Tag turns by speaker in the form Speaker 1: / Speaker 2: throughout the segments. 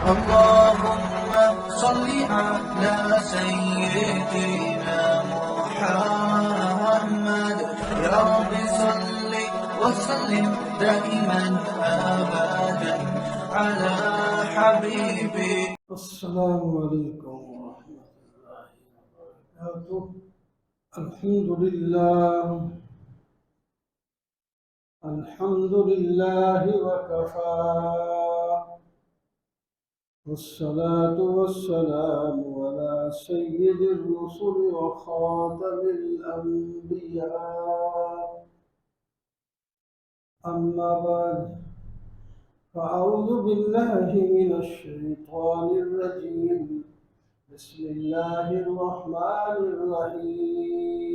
Speaker 1: اللهم صل على سيدنا محمد يا رب صل وسلم دائما أبدا على حبيبي.
Speaker 2: السلام عليكم ورحمة الله وبركاته. الحمد لله وكفى، والصلاة والسلام على سيد الرسل وخاتم الأنبياء. أما بعد، فأعوذ بالله من الشيطان الرجيم. بسم الله الرحمن الرحيم.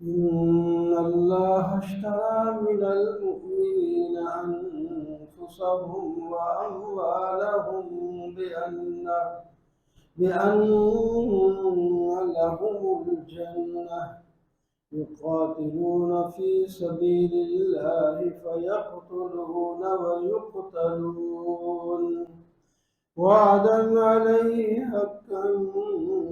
Speaker 2: إن الله اشترى من المؤمنين أنفسهم وأموالهم بأن لهم الجنة يقاتلون في سبيل الله فيقتلون ويقتلون وعدا عليه حقا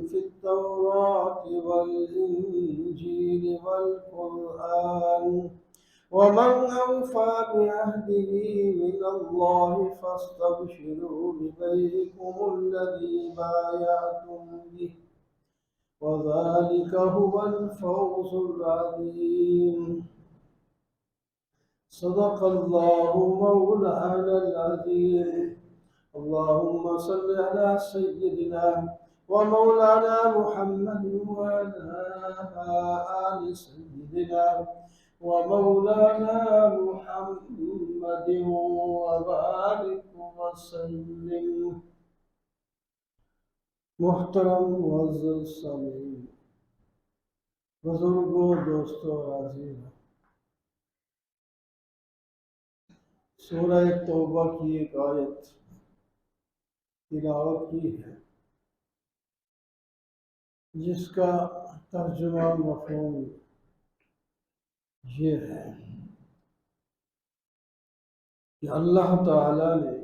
Speaker 2: في التوراة والإنجيل والقرآن، ومن أوفى بعهده من الله فاستبشروا ببيعكم الذي بايعتم به، وذلك هو الفوز العظيم. صدق الله مولانا العظيم. اللهم صل على سيدنا ومولانا محمد وعلى آل سيدنا ومولانا محمد وبارك وسلم. محترم معزز سامعین، بزرگوں، دوستوں اور عزیزوں، سورہ توبہ کی ایک آیت تلاوت کی ہے جس کا ترجمہ مفہوم یہ ہے کہ اللہ تعالی نے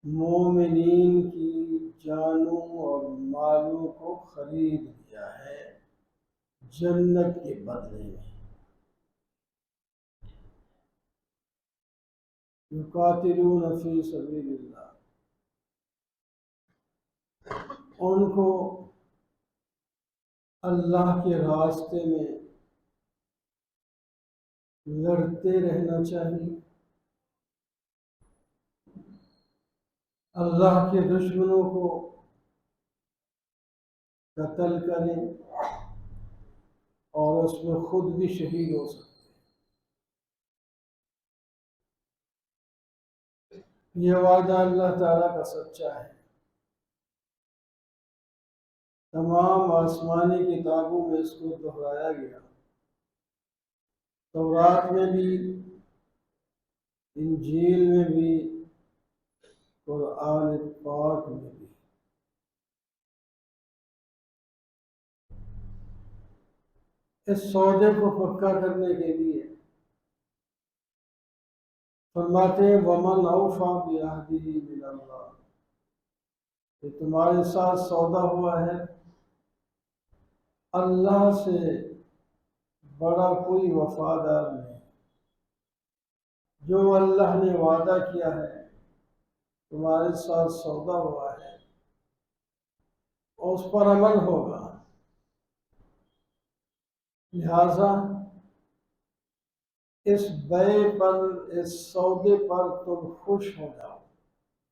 Speaker 2: مومنین کی جانوں اور مالوں کو خرید لیا ہے جنت کے بدلے میں. یقاتلون فی سبیل اللہ، ان کو اللہ کے راستے میں لڑتے رہنا چاہیے، اللہ کے دشمنوں کو قتل کریں اور اس میں خود بھی شہید ہو سکتے. یہ وعدہ اللہ تعالیٰ کا سچا ہے. تمام آسمانی کتابوں میں اس کو دہرایا گیا، تورات میں بھی، انجیل میں بھی، قرآن پاک میں بھی. اس سودے کو پکا کرنے کے لیے فرماتے ہیں وَمَنْ أَوْفَىٰ بِعَهْدِهِ مِنَ اللَّهِ، کہ تمہارے ساتھ سودا ہوا ہے، اللہ سے بڑا کوئی وفادار نہیں. جو اللہ نے وعدہ کیا ہے، تمہارے ساتھ سودا ہوا ہے، اور اس پر عمل ہوگا. لہذا اس بیع پر، اس سودے پر تم خوش ہو جاؤ.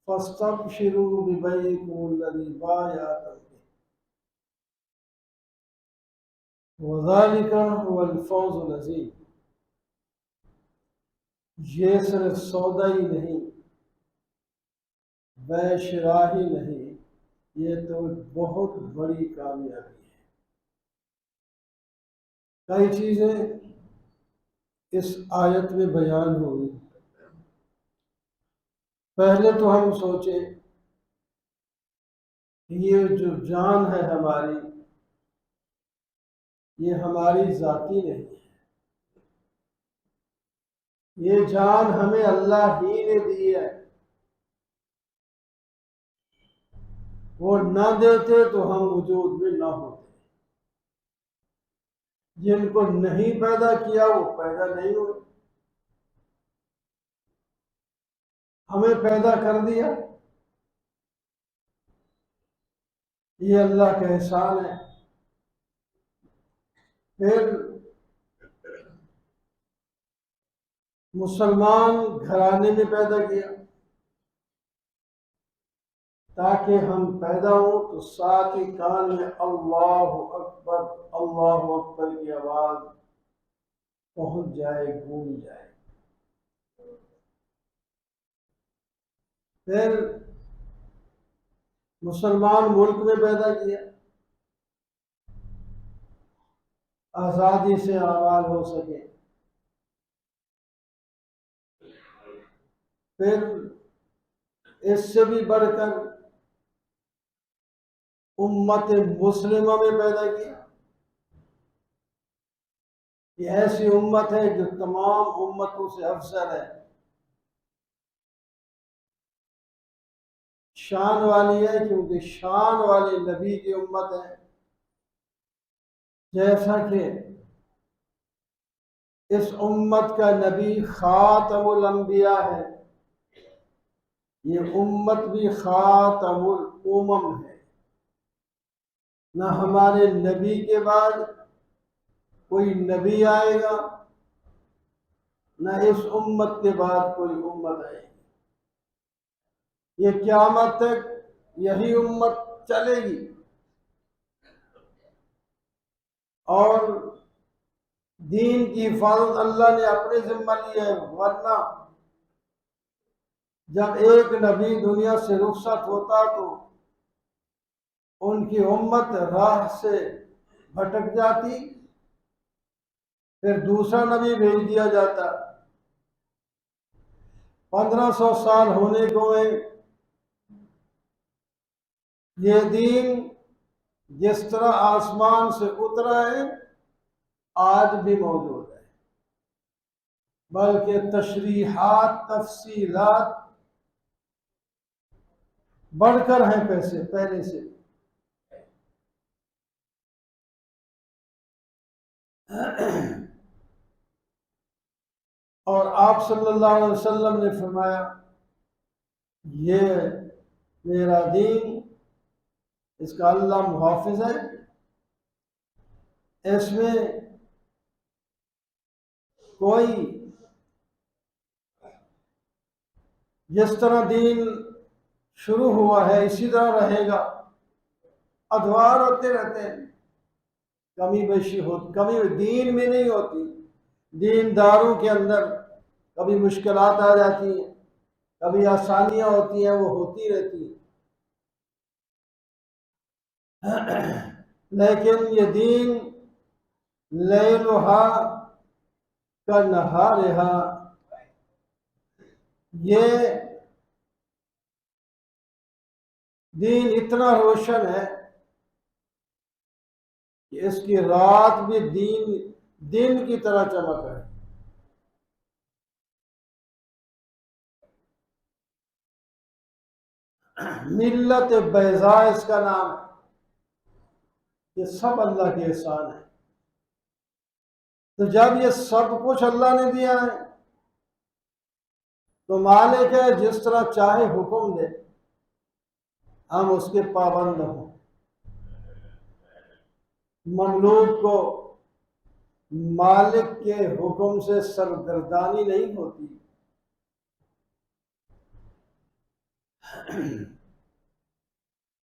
Speaker 2: فَاسْتَبْشِرُوا بِبَيْعِكُمُ الَّذِي بَايَعْتُم بِهِ وَذَلِكَ هُوَ الْفَوْزُ الْعَظِيمُ. یہ صرف سودا ہی نہیں، بیع شراء ہی نہیں، یہ تو بہت بڑی کامیابی ہے. کئی چیزیں اس آیت میں بیان ہوئی. پہلے تو ہم سوچیں کہ یہ جو جان ہے ہماری، یہ ہماری ذاتی نہیں ہے، یہ جان ہمیں اللہ ہی نے دی ہے، وہ نہ دیتے تو ہم وجود میں نہ ہوتے۔ جن کو نہیں پیدا کیا وہ پیدا نہیں ہوئے، ہمیں پیدا کر دیا، یہ اللہ کا احسان ہے۔ پھر مسلمان گھرانے میں پیدا کیا تاکہ ہم پیدا ہوں تو ساتھ ہی کان میں اللہ اکبر کی آواز پہنچ جائے، گونج جائے۔ پھر مسلمان ملک میں پیدا کیا، آزادی سے آباد ہو سکے۔ پھر اس سے بھی بڑھ کر امت مسلمہ میں پیدا کیا، یہ ایسی امت ہے جو تمام امتوں سے افضل ہے، شان والی ہے، کیونکہ شان والے نبی کی امت ہے۔ جیسا کہ اس امت کا نبی خاتم الانبیاء ہے، یہ امت بھی خاتم الامم ہے۔ نہ ہمارے نبی کے بعد کوئی نبی آئے گا، نہ اس امت کے بعد کوئی امت آئے گی، یہ قیامت تک یہی امت چلے گی۔ اور دین کی حفاظت اللہ نے اپنے ذمہ لی ہے، ورنہ جب ایک نبی دنیا سے رخصت ہوتا تو ان کی امت راہ سے بھٹک جاتی، پھر دوسرا نبی بھیج دیا جاتا۔ 1500 سال ہونے کو ہے، یہ دین جس طرح آسمان سے اترا ہے آج بھی موجود ہے، بلکہ تشریحات، تفصیلات بڑھ کر ہیں پہلے سے۔ اور آپ صلی اللہ علیہ وسلم نے فرمایا، یہ میرا دین، اس کا اللہ محافظ ہے، اس میں کوئی جس طرح دین شروع ہوا ہے اسی طرح رہے گا، ادوار ہوتے رہتے ہیں، کمی بیشی ہوتی، کمی دین میں نہیں ہوتی، دینداروں کے اندر کبھی مشکلات آ جاتی ہیں، کبھی آسانیاں ہوتی ہیں، وہ ہوتی رہتی ہیں، لیکن یہ دین لیلھا کنہارھا، یہ دین اتنا روشن ہے کہ اس کی رات بھی دن کی طرح چمک ہے۔ ملت بیضاء اس کا نام ہے، یہ سب اللہ کے احسان ہے۔ تو جب یہ سب کچھ اللہ نے دیا ہے تو مالک ہے، جس طرح چاہے حکم دے ہم اس کے پابند ہوں۔ مملوک کو مالک کے حکم سے سرگردانی نہیں ہوتی۔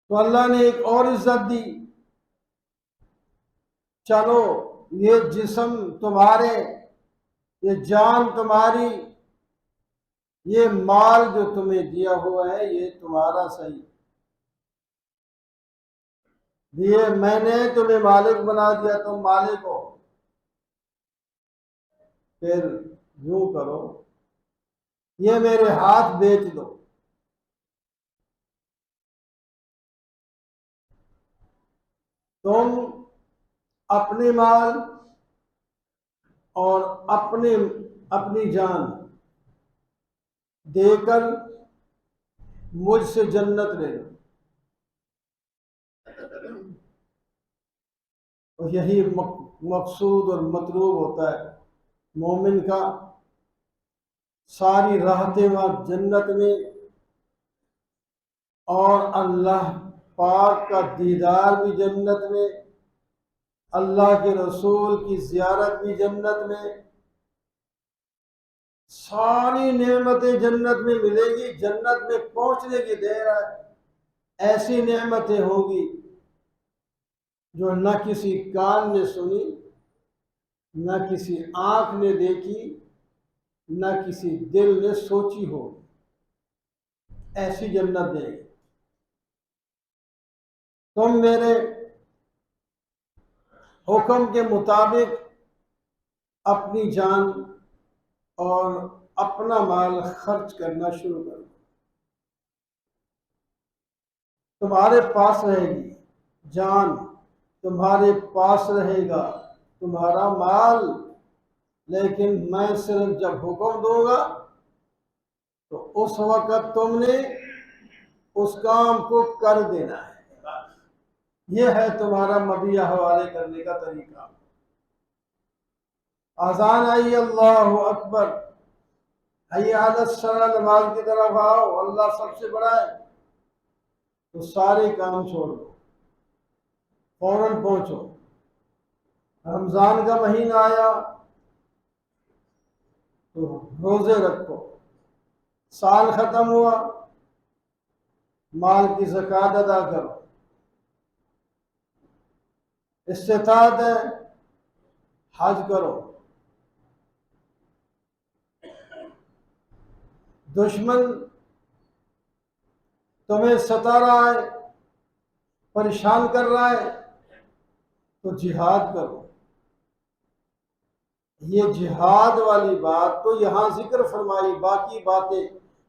Speaker 2: تو اللہ نے ایک اور عزت دی، چلو یہ جسم تمہارے، یہ جان تمہاری، یہ مال جو تمہیں دیا ہوا ہے یہ تمہارا صحیح دیے، میں نے تمہیں مالک بنا دیا، تم مالک ہو، پھر یوں کرو، یہ میرے ہاتھ بیچ دو، تم اپنے مال اور اپنی جان دے کر مجھ سے جنت لے لو۔ اور یہی مقصود اور مطلوب ہوتا ہے مومن کا، ساری راحتیں وہاں جنت میں، اور اللہ پاک کا دیدار بھی جنت میں، اللہ کے رسول کی زیارت بھی جنت میں، ساری نعمتیں جنت میں ملے گی۔ جنت میں پہنچنے کی دیر ہے، ایسی نعمتیں ہوں گی جو نہ کسی کان نے سنی، نہ کسی آنکھ نے دیکھی، نہ کسی دل نے سوچی ہو، ایسی جنت دے گی۔ تم میرے حکم کے مطابق اپنی جان اور اپنا مال خرچ کرنا شروع کرو، تمہارے پاس رہے گی جان، تمہارے پاس رہے گا تمہارا مال، لیکن میں صرف جب حکم دوں گا تو اس وقت تم نے اس کام کو کر دینا ہے۔ یہ ہے تمہارا مبیہ حوالے کرنے کا طریقہ۔ اذان آئی، اللہ اکبر، حی علی الصلاۃ، نماز کی طرف آؤ، اللہ سب سے بڑا ہے، تو سارے کام چھوڑ دو، فوراً پہنچو۔ رمضان کا مہینہ آیا تو روزے رکھو، سال ختم ہوا مال کی زکوٰۃ ادا کرو، استطاعت ہے حج کرو۔ دشمن تمہیں ستا رہا ہے، پریشان کر رہا ہے، تو جہاد کرو۔ یہ جہاد والی بات تو یہاں ذکر فرمائی، باقی باتیں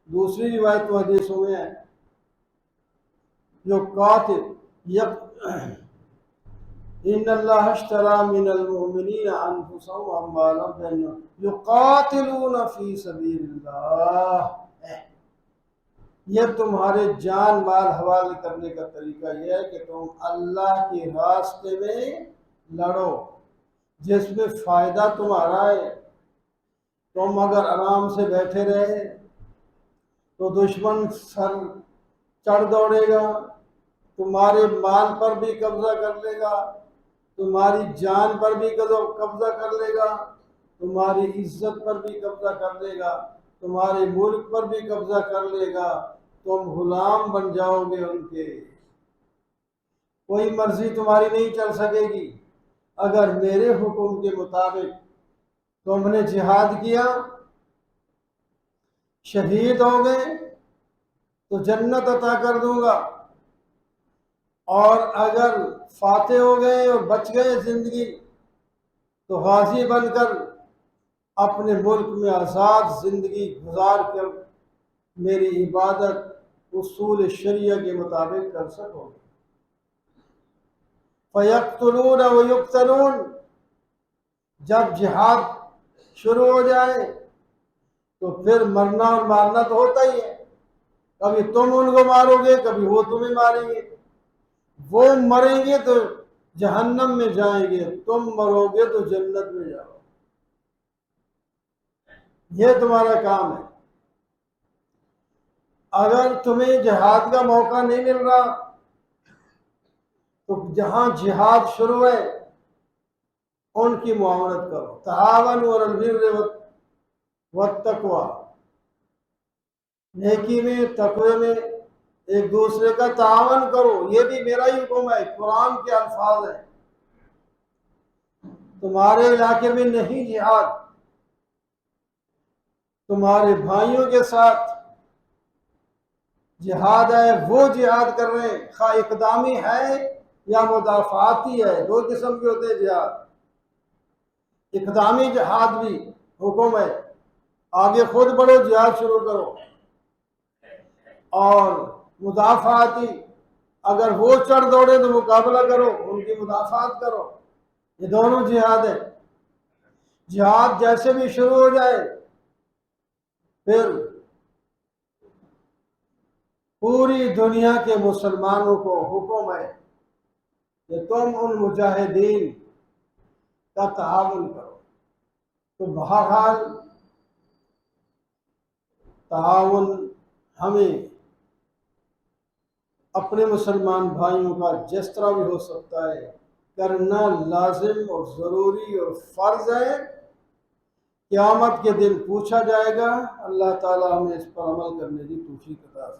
Speaker 2: دوسری روایت و حدیثوں میں ہیں۔ جو قاتل ان اللہ اشتری من المؤمنین انفسهم واموالهم بان یقاتلون فی سبیل اللہ، یہ تمہارے جان مال حوالے کرنے کا طریقہ یہ ہے کہ تم اللہ کے راستے میں لڑو، جس میں فائدہ تمہارا ہے۔ تم اگر آرام سے بیٹھے رہے تو دشمن سر چڑھ دوڑے گا، تمہارے مال پر بھی قبضہ کر لے گا، تمہاری جان پر بھی قبضہ کر لے گا، تمہاری عزت پر بھی قبضہ کر لے گا، تمہارے ملک پر بھی قبضہ کر لے گا، تم غلام بن جاؤ گے ان کے، کوئی مرضی تمہاری نہیں چل سکے گی۔ اگر میرے حکم کے مطابق تم نے جہاد کیا، شہید ہو گئے تو جنت عطا کر دوں گا، اور اگر فاتح ہو گئے اور بچ گئے زندگی تو غازی بن کر اپنے ملک میں آزاد زندگی گزار کر میری عبادت اصول شریعہ کے مطابق کر سکو گے۔ فَيَقْتُلُونَ وَيُقْتَلُونَ، جب جہاد شروع ہو جائے تو پھر مرنا اور مارنا تو ہوتا ہی ہے، کبھی تم ان کو مارو گے، کبھی وہ تمہیں ماریں گے، وہ مریں گے تو جہنم میں جائیں گے، تم مرو گے تو جنت میں جاؤ، یہ تمہارا کام ہے۔ اگر تمہیں جہاد کا موقع نہیں مل رہا تو جہاں جہاد شروع ہے ان کی معاونت کرو، تعاونوا علی البر والتقوی، نیکی میں تقوی میں ایک دوسرے کا تعاون کرو، یہ بھی میرا ہی حکم ہے، قرآن کے الفاظ ہیں۔ تمہارے علاقے میں نہیں جہاد، تمہارے بھائیوں کے ساتھ جہاد ہے، وہ جہاد کر رہے ہیں، خواہ اقدامی ہے یا مدافعاتی ہے، دو قسم کے ہوتے ہیں جہاد۔ اقدامی جہاد بھی حکم ہے، آگے خود بڑھو جہاد شروع کرو، اور مدافعاتی اگر وہ چڑھ دوڑے تو مقابلہ کرو، ان کی مدافعات کرو، یہ دونوں جہاد ہے۔ جہاد جیسے بھی شروع ہو جائے پھر پوری دنیا کے مسلمانوں کو حکم ہے کہ تم ان مجاہدین کا تعاون کرو۔ تو بہرحال تعاون ہمیں اپنے مسلمان بھائیوں کا جس طرح بھی ہو سکتا ہے کرنا لازم اور ضروری اور فرض ہے۔ قیامت کے دن پوچھا جائے گا، اللہ تعالیٰ ہمیں اس پر عمل کرنے کی توفیق عطا فرمائے۔